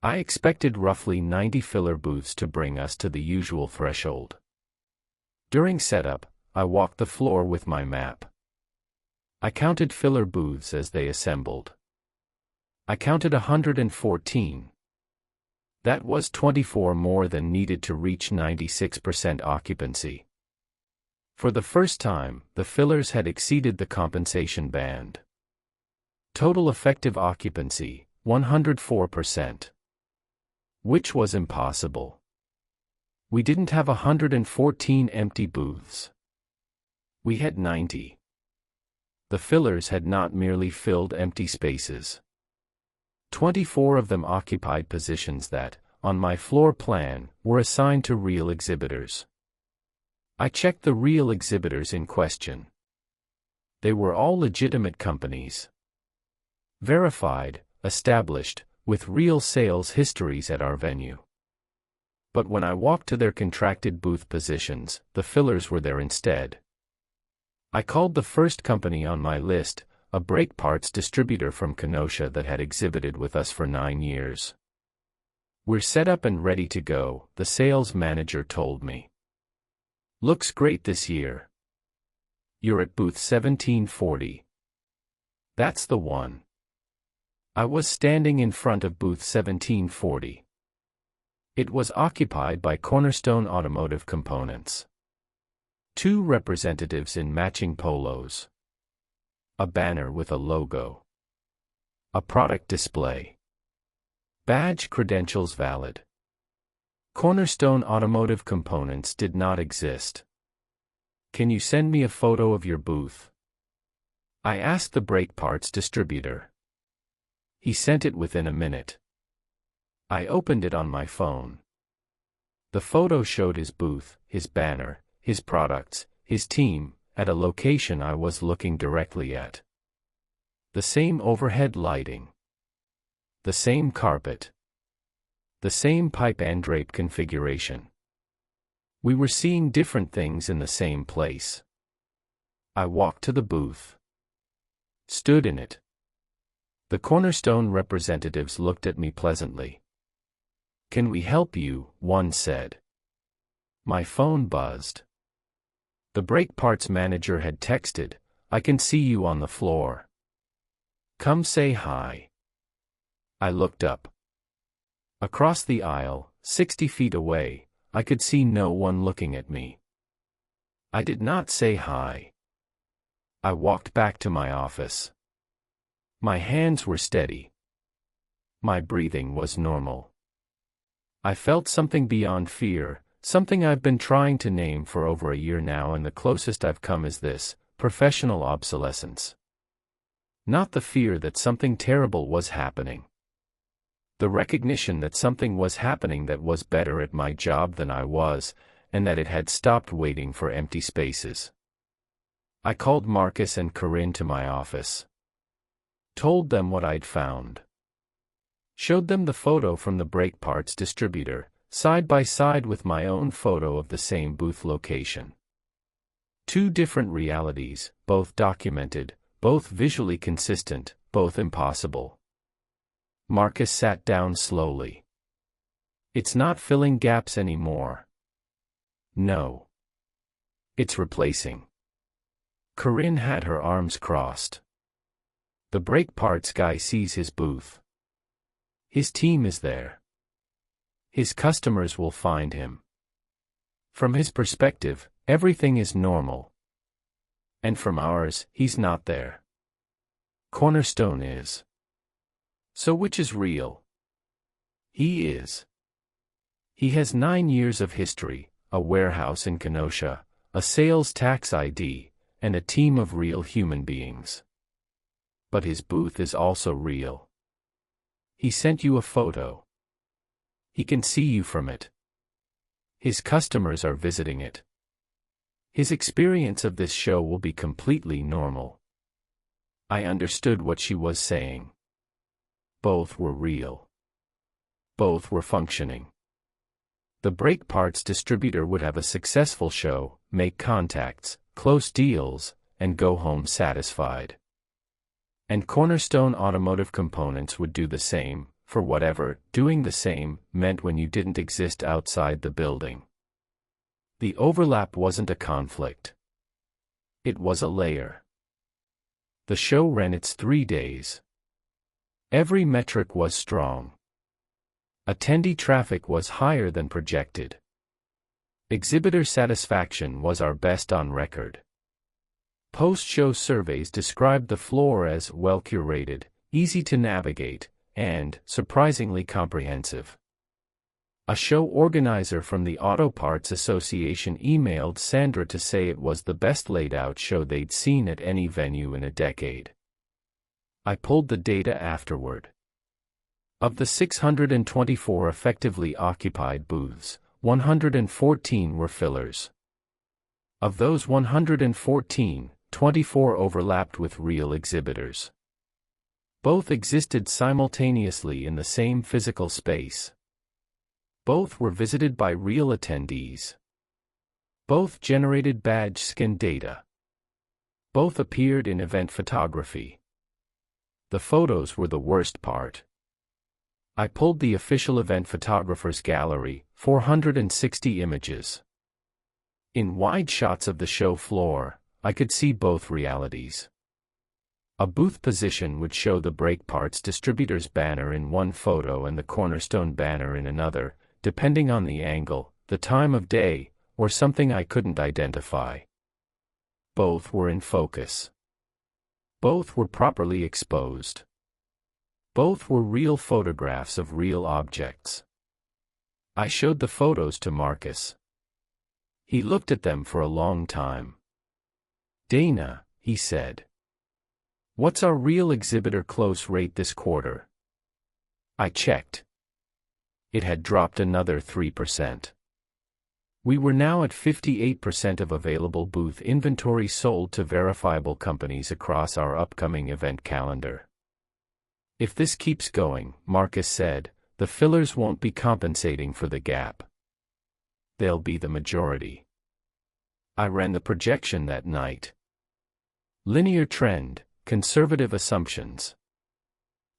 I expected roughly 90 filler booths to bring us to the usual threshold. During setup, I walked the floor with my map. I counted filler booths as they assembled. I counted 114. That was 24 more than needed to reach 96% occupancy. For the first time, the fillers had exceeded the compensation band. Total effective occupancy, 104%. Which was impossible. We didn't have 114 empty booths. We had 90. The fillers had not merely filled empty spaces. 24 of them occupied positions that, on my floor plan, were assigned to real exhibitors. I checked the real exhibitors in question. They were all legitimate companies. Verified, established, with real sales histories at our venue. But when I walked to their contracted booth positions, the fillers were there instead. I called the first company on my list, a brake parts distributor from Kenosha that had exhibited with us for 9 years. "We're set up and ready to go," the sales manager told me. "Looks great this year. You're at booth 1740. That's the one." I was standing in front of booth 1740. It was occupied by Cornerstone Automotive Components. 2 representatives in matching polos. A banner with a logo. A product display. Badge credentials valid. Cornerstone Automotive Components did not exist. "Can you send me a photo of your booth?" I asked the brake parts distributor. He sent it within a minute. I opened it on my phone. The photo showed his booth, his banner, his products, his team, at a location I was looking directly at. The same overhead lighting. The same carpet. The same pipe and drape configuration. We were seeing different things in the same place. I walked to the booth. Stood in it. The Cornerstone representatives looked at me pleasantly. "Can we help you?" one said. My phone buzzed. The brake parts manager had texted, "I can see you on the floor. Come say hi." I looked up. Across the aisle, 60 feet away, I could see no one looking at me. I did not say hi. I walked back to my office. My hands were steady. My breathing was normal. I felt something beyond fear, something I've been trying to name for over a year now, and the closest I've come is this: professional obsolescence. Not the fear that something terrible was happening. The recognition that something was happening that was better at my job than I was, and that it had stopped waiting for empty spaces. I called Marcus and Corinne to my office. Told them what I'd found. Showed them the photo from the brake parts distributor, side by side with my own photo of the same booth location. 2 different realities, both documented, both visually consistent, both impossible. Marcus sat down slowly. "It's not filling gaps anymore." "No. It's replacing." Corinne had her arms crossed. "The brake parts guy sees his booth. His team is there. His customers will find him. From his perspective, everything is normal. And from ours, he's not there. Cornerstone is. So which is real? He is. He has 9 years of history, a warehouse in Kenosha, a sales tax ID, and a team of real human beings. But his booth is also real. He sent you a photo. He can see you from it. His customers are visiting it. His experience of this show will be completely normal. I understood what she was saying. Both were real. Both were functioning. The brake parts distributor would have a successful show, make contacts, close deals, and go home satisfied. And Cornerstone Automotive Components would do the same, for whatever doing the same meant when you didn't exist outside the building. The overlap wasn't a conflict. It was a layer. The show ran its 3 days. Every metric was strong. Attendee traffic was higher than projected. Exhibitor satisfaction was our best on record. Post-show surveys described the floor as well-curated, easy to navigate, and surprisingly comprehensive. A show organizer from the Auto Parts Association emailed Sandra to say it was the best laid-out show they'd seen at any venue in a decade. I pulled the data afterward. Of the 624 effectively occupied booths, 114 were fillers. Of those 114, 24 overlapped with real exhibitors. Both existed simultaneously in the same physical space. Both were visited by real attendees. Both generated badge scan data. Both appeared in event photography. The photos were the worst part. I pulled the official event photographer's gallery, 460 images. In wide shots of the show floor, I could see both realities. A booth position would show the brake parts distributor's banner in one photo and the Cornerstone banner in another, depending on the angle, the time of day, or something I couldn't identify. Both were in focus. Both were properly exposed. Both were real photographs of real objects. I showed the photos to Marcus. He looked at them for a long time. "Dana," he said, "what's our real exhibitor close rate this quarter?" I checked. It had dropped another 3%. We were now at 58% of available booth inventory sold to verifiable companies across our upcoming event calendar. If this keeps going, Marcus said, the fillers won't be compensating for the gap. They'll be the majority. I ran the projection that night. Linear trend, conservative assumptions.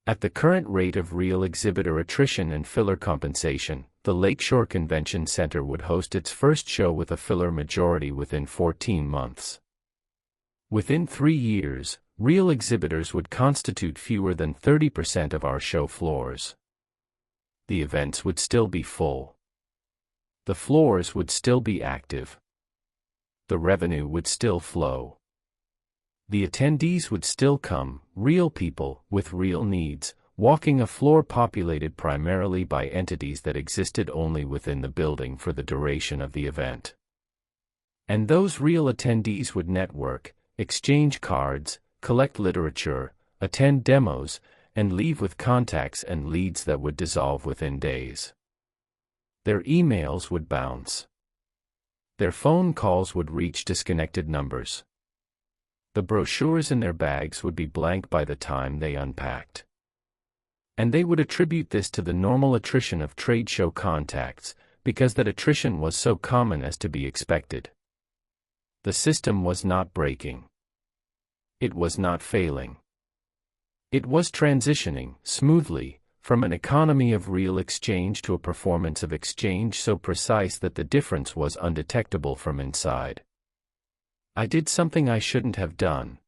At the current rate of real exhibitor attrition and filler compensation, the Lakeshore Convention Center would host its first show with a filler majority within 14 months. Within 3 years, real exhibitors would constitute fewer than 30% of our show floors. The events would still be full. The floors would still be active. The revenue would still flow. The attendees would still come, real people, with real needs, walking a floor populated primarily by entities that existed only within the building for the duration of the event. And those real attendees would network, exchange cards, collect literature, attend demos, and leave with contacts and leads that would dissolve within days. Their emails would bounce. Their phone calls would reach disconnected numbers. The brochures in their bags would be blank by the time they unpacked. And they would attribute this to the normal attrition of trade show contacts, because that attrition was so common as to be expected. The system was not breaking. It was not failing. It was transitioning, smoothly, from an economy of real exchange to a performance of exchange so precise that the difference was undetectable from inside. I did something I shouldn't have done.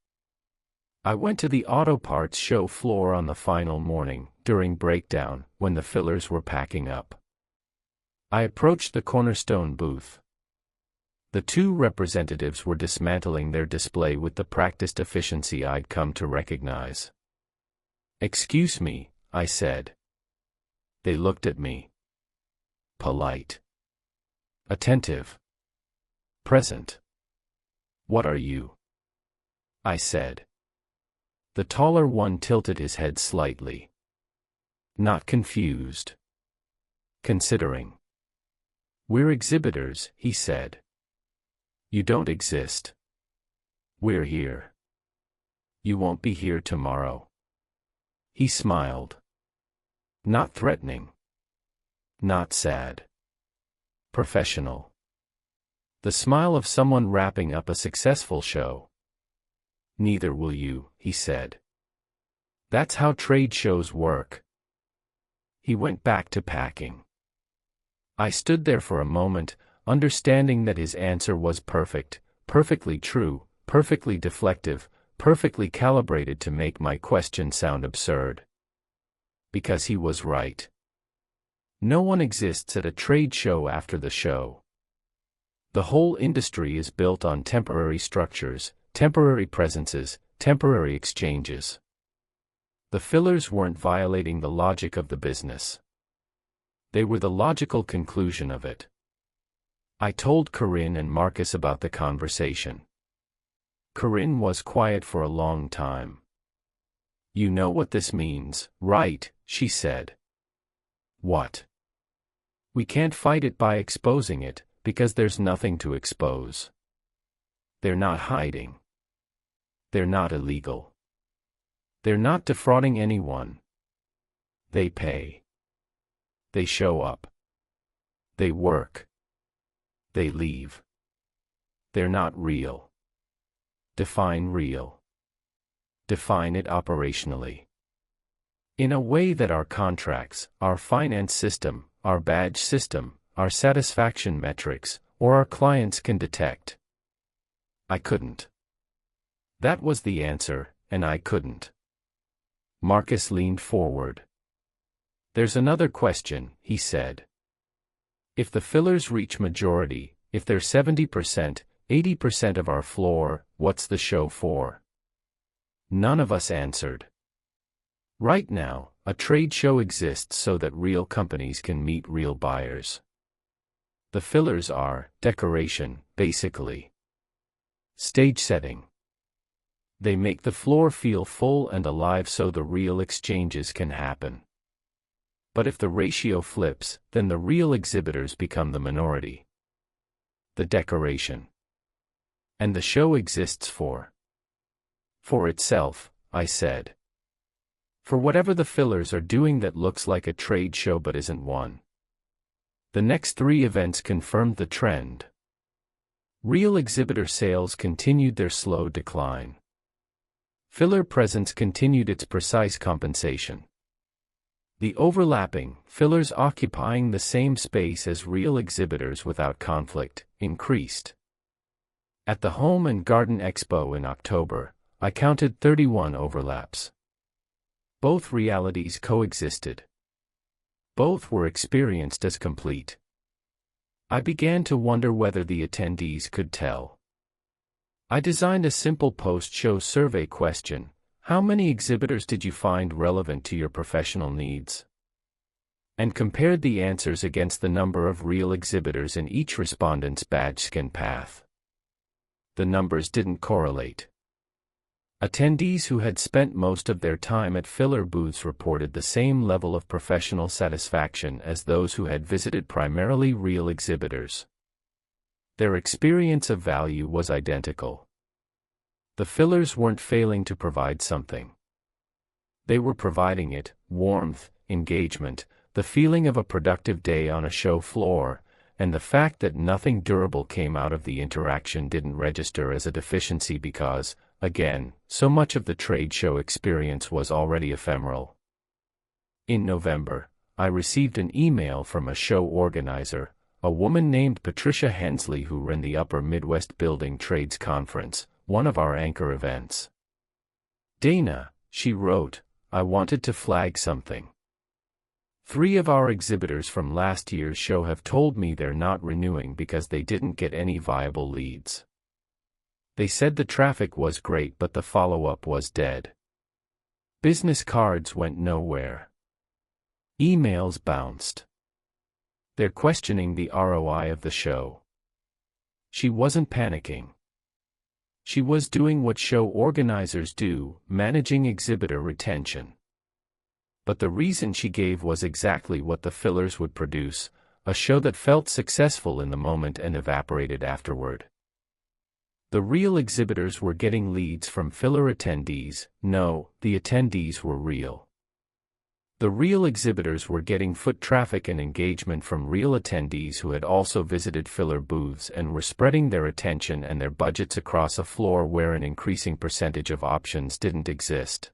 I went to the auto parts show floor on the final morning, during breakdown, when the fillers were packing up. I approached the Cornerstone booth. The two representatives were dismantling their display with the practiced efficiency I'd come to recognize. "Excuse me," I said. They looked at me. Polite. Attentive. Present. "What are you?" I said. The taller one tilted his head slightly. Not confused. Considering. "We're exhibitors," he said. "You don't exist. We're here. You won't be here tomorrow." He smiled. Not threatening. Not sad. Professional. The smile of someone wrapping up a successful show. "Neither will you," he said. "That's how trade shows work." He went back to packing. I stood there for a moment, understanding that his answer was perfect, perfectly true, perfectly deflective, perfectly calibrated to make my question sound absurd. Because he was right. No one exists at a trade show after the show. The whole industry is built on temporary structures, temporary presences, temporary exchanges. The fillers weren't violating the logic of the business. They were the logical conclusion of it. I told Corinne and Marcus about the conversation. Corinne was quiet for a long time. "You know what this means, right?" she said. "What?" "We can't fight it by exposing it, because there's nothing to expose. They're not hiding. They're not illegal. They're not defrauding anyone. They pay. They show up. They work. They leave. They're not real. Define real. Define it operationally. In a way that our contracts, our finance system, our badge system, our satisfaction metrics, or our clients can detect." I couldn't. That was the answer, and I couldn't. Marcus leaned forward. "There's another question," he said. "If the fillers reach majority, if they're 70%, 80% of our floor, what's the show for?" None of us answered. Right now, a trade show exists so that real companies can meet real buyers. The fillers are decoration, basically. Stage setting. They make the floor feel full and alive so the real exchanges can happen. But if the ratio flips, then the real exhibitors become the minority. The decoration. And the show exists for itself, I said. For whatever the fillers are doing that looks like a trade show but isn't one. The next 3 events confirmed the trend. Real exhibitor sales continued their slow decline. Filler presence continued its precise compensation. The overlapping fillers occupying the same space as real exhibitors without conflict increased. At the Home and Garden Expo in October, I counted 31 overlaps. Both realities coexisted. Both were experienced as complete. I began to wonder whether the attendees could tell. I designed a simple post-show survey question: how many exhibitors did you find relevant to your professional needs? And compared the answers against the number of real exhibitors in each respondent's badge scan path. The numbers didn't correlate. Attendees who had spent most of their time at filler booths reported the same level of professional satisfaction as those who had visited primarily real exhibitors. Their experience of value was identical. The fillers weren't failing to provide something. They were providing it: warmth, engagement, the feeling of a productive day on a show floor, and the fact that nothing durable came out of the interaction didn't register as a deficiency because, again, so much of the trade show experience was already ephemeral. In November, I received an email from a show organizer, a woman named Patricia Hensley who ran the Upper Midwest Building Trades Conference, one of our anchor events. "Dana," she wrote, "I wanted to flag something. 3 of our exhibitors from last year's show have told me they're not renewing because they didn't get any viable leads. They said the traffic was great but the follow-up was dead. Business cards went nowhere. Emails bounced. They're questioning the ROI of the show. She wasn't panicking. She was doing what show organizers do, managing exhibitor retention. But the reason she gave was exactly what the fillers would produce, a show that felt successful in the moment and evaporated afterward. The real exhibitors were getting leads from filler attendees. No, the attendees were real. The real exhibitors were getting foot traffic and engagement from real attendees who had also visited filler booths and were spreading their attention and their budgets across a floor where an increasing percentage of options didn't exist.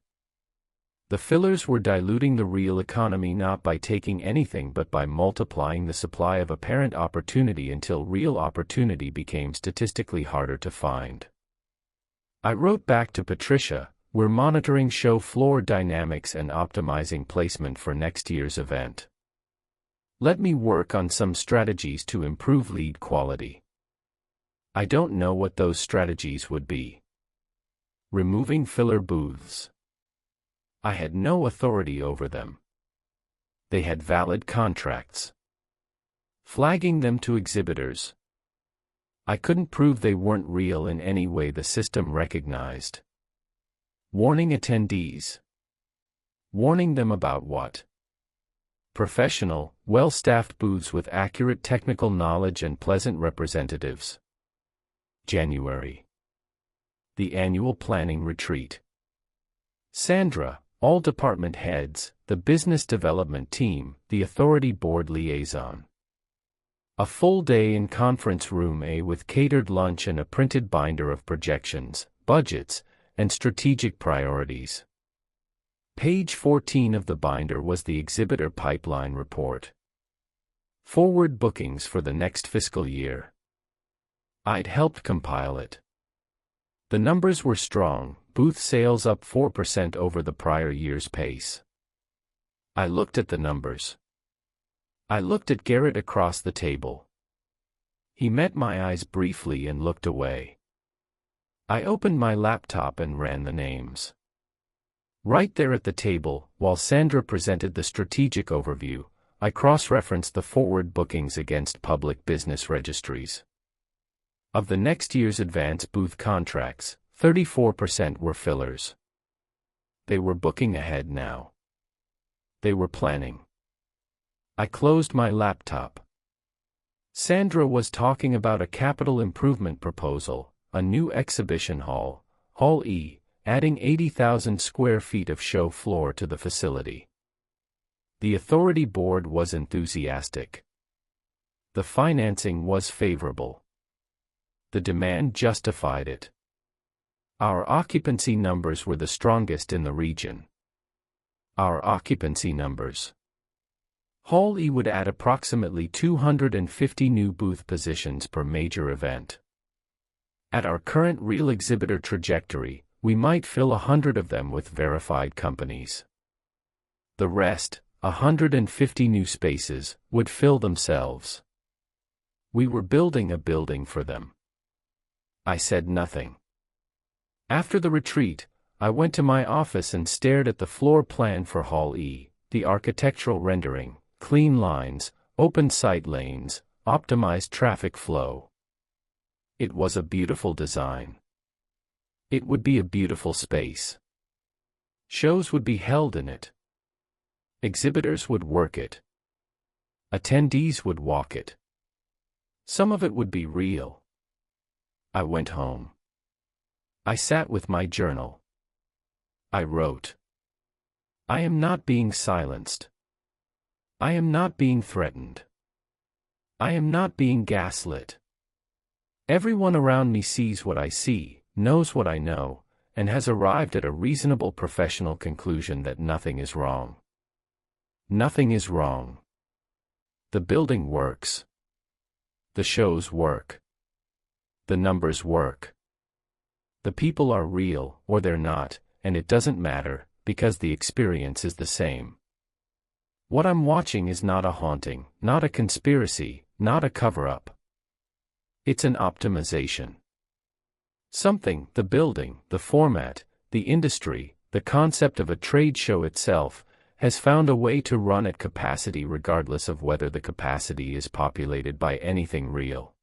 The fillers were diluting the real economy not by taking anything but by multiplying the supply of apparent opportunity until real opportunity became statistically harder to find. I wrote back to Patricia, "We're monitoring show floor dynamics and optimizing placement for next year's event. Let me work on some strategies to improve lead quality." I don't know what those strategies would be. Removing filler booths. I had no authority over them. They had valid contracts. Flagging them to exhibitors. I couldn't prove they weren't real in any way the system recognized. Warning attendees. Warning them about what? Professional, well-staffed booths with accurate technical knowledge and pleasant representatives. January. The annual planning retreat. Sandra, all department heads, the business development team, the authority board liaison. A full day in conference room A with catered lunch and a printed binder of projections, budgets, and strategic priorities. Page 14 of the binder was the exhibitor pipeline report. Forward bookings for the next fiscal year. I'd helped compile it. The numbers were strong, booth sales up 4% over the prior year's pace. I looked at the numbers. I looked at Garrett across the table. He met my eyes briefly and looked away. I opened my laptop and ran the names. Right there at the table, while Sandra presented the strategic overview, I cross-referenced the forward bookings against public business registries. Of the next year's advance booth contracts, 34% were fillers. They were booking ahead now. They were planning. I closed my laptop. Sandra was talking about a capital improvement proposal, a new exhibition hall, Hall E, adding 80,000 square feet of show floor to the facility. The authority board was enthusiastic. The financing was favorable. The demand justified it. Our occupancy numbers were the strongest in the region. Our occupancy numbers. Hall E would add approximately 250 new booth positions per major event. At our current real exhibitor trajectory, we might fill 100 of them with verified companies. The rest, 150 new spaces, would fill themselves. We were building a building for them. I said nothing. After the retreat, I went to my office and stared at the floor plan for Hall E, the architectural rendering, clean lines, open sight lanes, optimized traffic flow. It was a beautiful design. It would be a beautiful space. Shows would be held in it. Exhibitors would work it. Attendees would walk it. Some of it would be real. I went home. I sat with my journal. I wrote. I am not being silenced. I am not being threatened. I am not being gaslit. Everyone around me sees what I see, knows what I know, and has arrived at a reasonable professional conclusion that nothing is wrong. Nothing is wrong. The building works. The shows work. The numbers work. The people are real, or they're not, and it doesn't matter, because the experience is the same. What I'm watching is not a haunting, not a conspiracy, not a cover-up. It's an optimization. Something, the building, the format, the industry, the concept of a trade show itself, has found a way to run at capacity regardless of whether the capacity is populated by anything real.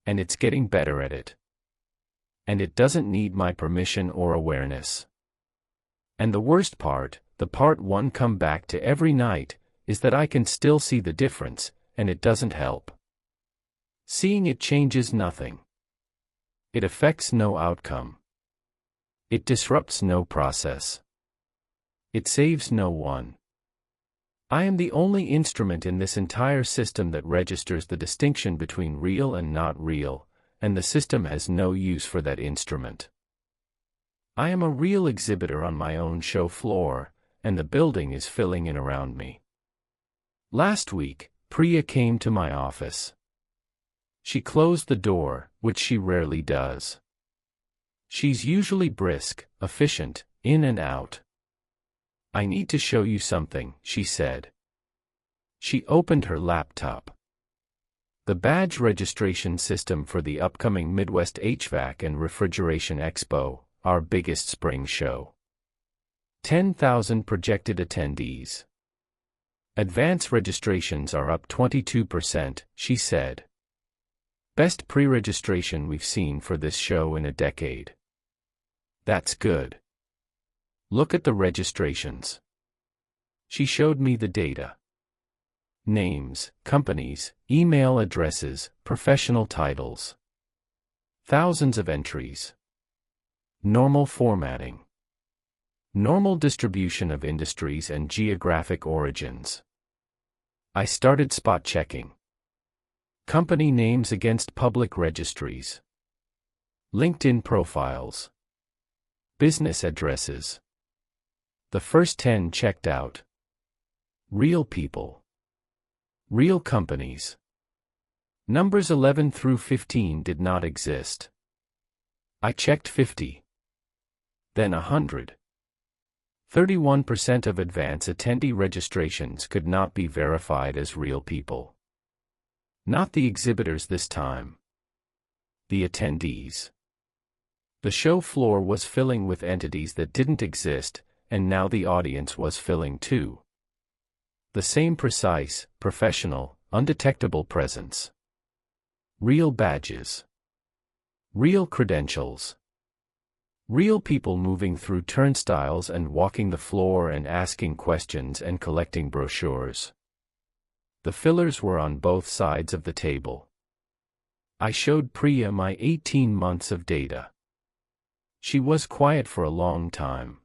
And it's getting better at it. And it doesn't need my permission or awareness. And the worst part, the part one come back to every night, is that I can still see the difference, and it doesn't help. Seeing it changes nothing. It affects no outcome. It disrupts no process. It saves no one. I am the only instrument in this entire system that registers the distinction between real and not real, and the system has no use for that instrument. I am a real exhibitor on my own show floor, and the building is filling in around me. Last week, Priya came to my office. She closed the door, which she rarely does. She's usually brisk, efficient, in and out. "I need to show you something," she said. She opened her laptop. The badge registration system for the upcoming Midwest HVAC and Refrigeration Expo, our biggest spring show. 10,000 projected attendees. Advance registrations are up 22%, she said. Best pre-registration we've seen for this show in a decade. That's good. Look at the registrations. She showed me the data. Names, companies, email addresses, professional titles. Thousands of entries. Normal formatting. Normal distribution of industries and geographic origins. I started spot checking. Company names against public registries. LinkedIn profiles. Business addresses. The first 10 checked out. Real people. Real companies. Numbers 11 through 15 did not exist. I checked 50. Then 100. 31% of advance attendee registrations could not be verified as real people. Not the exhibitors this time. The attendees. The show floor was filling with entities that didn't exist, and now the audience was filling too. The same precise, professional, undetectable presence. Real badges. Real credentials. Real people moving through turnstiles and walking the floor and asking questions and collecting brochures. The fillers were on both sides of the table. I showed Priya my 18 months of data. She was quiet for a long time.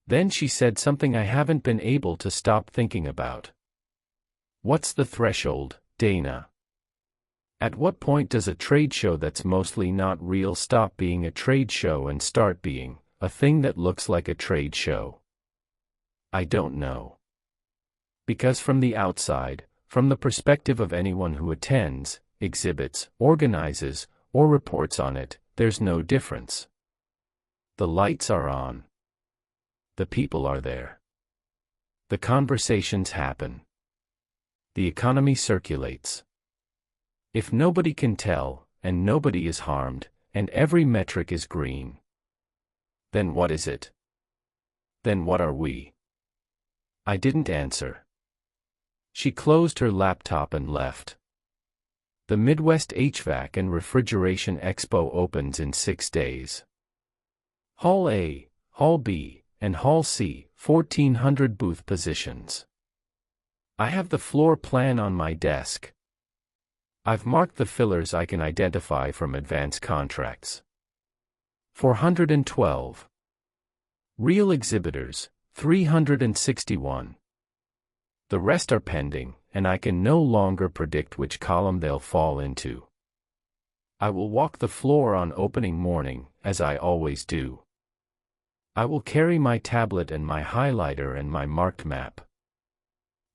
Then she said something I haven't been able to stop thinking about. What's the threshold, Dana? At what point does a trade show that's mostly not real stop being a trade show and start being a thing that looks like a trade show? I don't know. Because from the outside, from the perspective of anyone who attends, exhibits, organizes, or reports on it, there's no difference. The lights are on. The people are there. The conversations happen. The economy circulates. If nobody can tell, and nobody is harmed, and every metric is green, then what is it? Then what are we? I didn't answer. She closed her laptop and left. The Midwest HVAC and Refrigeration Expo opens in 6 days. Hall A, Hall B, and Hall C, 1,400 booth positions. I have the floor plan on my desk. I've marked the fillers I can identify from advance contracts. 412. Real exhibitors, 361. The rest are pending, and I can no longer predict which column they'll fall into. I will walk the floor on opening morning, as I always do. I will carry my tablet and my highlighter and my marked map.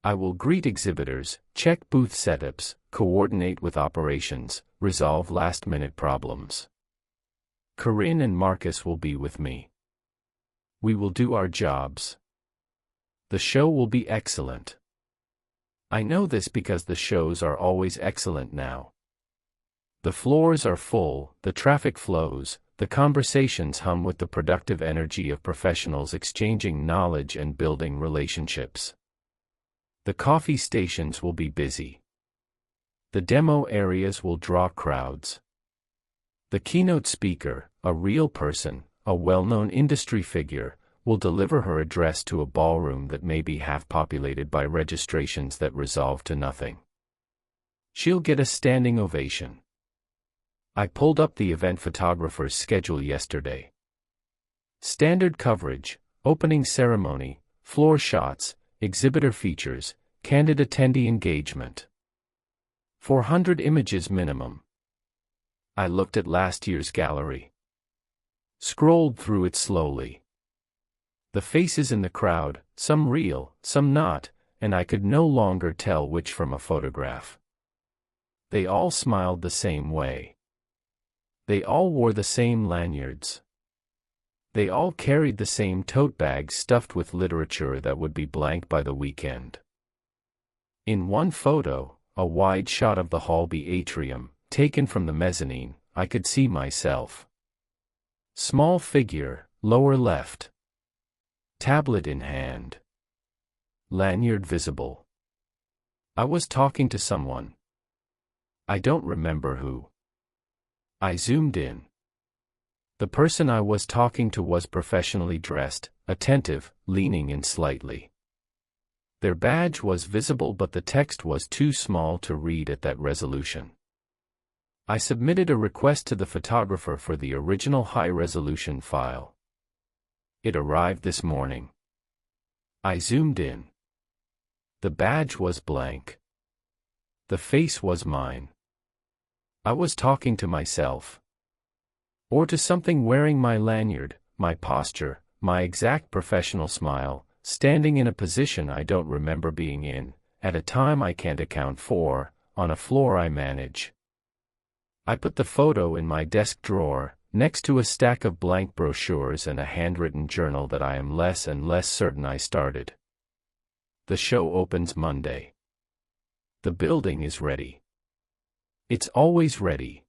I will greet exhibitors, check booth setups, coordinate with operations, resolve last-minute problems. Corinne and Marcus will be with me. We will do our jobs. The show will be excellent. I know this because the shows are always excellent now. The floors are full, the traffic flows, the conversations hum with the productive energy of professionals exchanging knowledge and building relationships. The coffee stations will be busy. The demo areas will draw crowds. The keynote speaker, a real person, a well-known industry figure, will deliver her address to a ballroom that may be half populated by registrations that resolve to nothing. She'll get a standing ovation. I pulled up the event photographer's schedule yesterday. Standard coverage, opening ceremony, floor shots, exhibitor features, candid attendee engagement. 400 images minimum. I looked at last year's gallery. Scrolled through it slowly. The faces in the crowd, some real, some not, and I could no longer tell which from a photograph. They all smiled the same way. They all wore the same lanyards. They all carried the same tote bags stuffed with literature that would be blank by the weekend. In one photo, a wide shot of the Hall B atrium, taken from the mezzanine, I could see myself. Small figure, lower left. Tablet in hand. Lanyard visible. I was talking to someone. I don't remember who. I zoomed in. The person I was talking to was professionally dressed, attentive, leaning in slightly. Their badge was visible, but the text was too small to read at that resolution. I submitted a request to the photographer for the original high-resolution file. It arrived this morning. I zoomed in. The badge was blank. The face was mine. I was talking to myself. Or to something wearing my lanyard, my posture, my exact professional smile, standing in a position I don't remember being in, at a time I can't account for, on a floor I manage. I put the photo in my desk drawer, next to a stack of blank brochures and a handwritten journal that I am less and less certain I started. The show opens Monday. The building is ready. It's always ready.